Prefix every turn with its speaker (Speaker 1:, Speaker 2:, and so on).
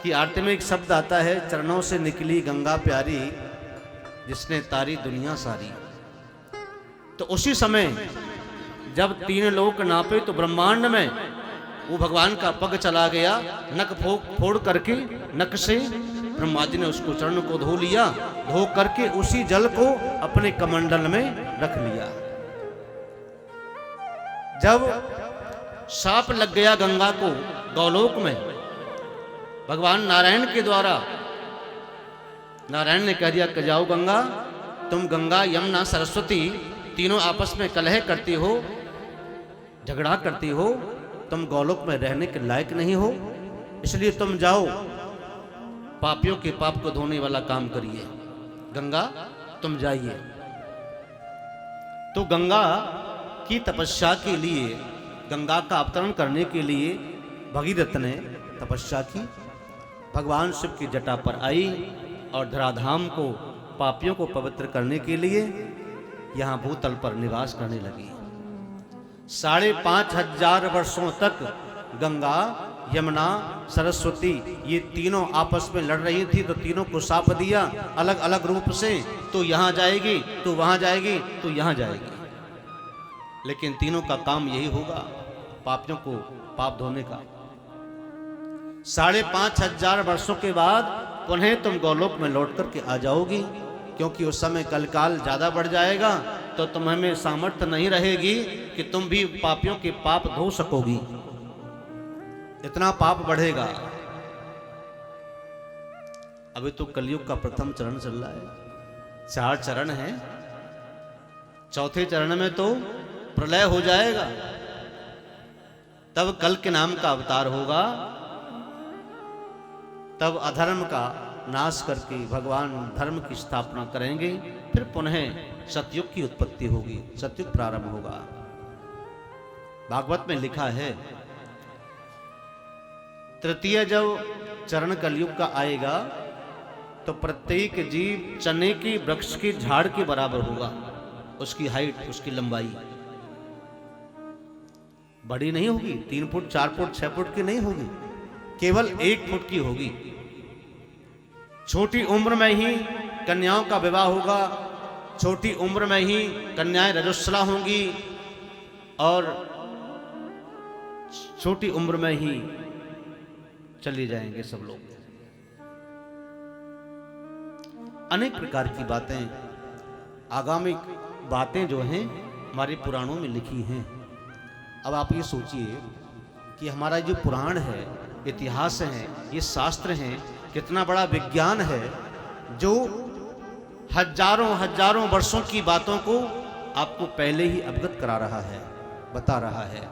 Speaker 1: कि आरती में एक शब्द आता है, चरणों से निकली गंगा प्यारी, जिसने तारी दुनिया सारी। तो उसी समय जब 3 लोक नापे तो ब्रह्मांड में वो भगवान का पग चला गया, नक फोड़ करके नक से ब्रह्मा जी ने उसको चरण को धो लिया, धो करके उसी जल को अपने कमंडल में रख लिया। जब साप लग गया गंगा को गौलोक में, भगवान नारायण के द्वारा नारायण ने कह दिया कि जाओ गंगा, तुम गंगा यमुना सरस्वती तीनों आपस में कलह करती हो, झगड़ा करती हो, तुम गौलोक में रहने के लायक नहीं हो, इसलिए तुम जाओ पापियों के पाप को धोने वाला काम करिए। गंगा तुम जाइए। तो गंगा की तपस्या के लिए, गंगा का अवतरण करने के लिए भगीरथ ने तपस्या की, भगवान शिव की जटा पर आई और धराधाम को पापियों को पवित्र करने के लिए यहाँ भूतल पर निवास करने लगी। 5,500 वर्षों तक गंगा, यमुना, सरस्वती ये तीनों आपस में लड़ रही थी, तो तीनों को साप दिया अलग अलग रूप से, तो यहाँ जाएगी तो वहाँ जाएगी तो यहाँ जाएगी, लेकिन तीनों का काम यही होगा, पापियों को पाप धोने का। 5,500 वर्षों के बाद पुनः तुम गौलोक में लौट करके आ जाओगी, क्योंकि उस समय कलकाल ज्यादा बढ़ जाएगा, तो तुम्हें में सामर्थ्य नहीं रहेगी कि तुम भी पापियों के पाप धो सकोगी, इतना पाप बढ़ेगा। अभी तो कलयुग का प्रथम चरण चल रहा है, 4 चरण हैं, चौथे चरण में तो प्रलय हो जाएगा, तब कल के नाम का अवतार होगा, तब अधर्म का नाश करके भगवान धर्म की स्थापना करेंगे, फिर पुनः सतयुग की उत्पत्ति होगी, सतयुग प्रारंभ होगा। भागवत में लिखा है, तृतीय जब चरण कलयुग का आएगा तो प्रत्येक जीव चने की वृक्ष के झाड़ के बराबर होगा, उसकी हाइट, उसकी लंबाई बड़ी नहीं होगी, 3 फुट 4 फुट 6 फुट की नहीं होगी, केवल 1 फुट की होगी। छोटी उम्र में ही कन्याओं का विवाह होगा, छोटी उम्र में ही कन्याएं रजस्वला होंगी, और छोटी उम्र में ही चले जाएंगे सब लोग। अनेक प्रकार की बातें, आगामी बातें जो हैं हमारे पुराणों में लिखी हैं। अब आप ये सोचिए कि हमारा जो पुराण है, इतिहास है, ये शास्त्र हैं, कितना बड़ा विज्ञान है जो हजारों वर्षों की बातों को आपको पहले ही अवगत करा रहा है, बता रहा है।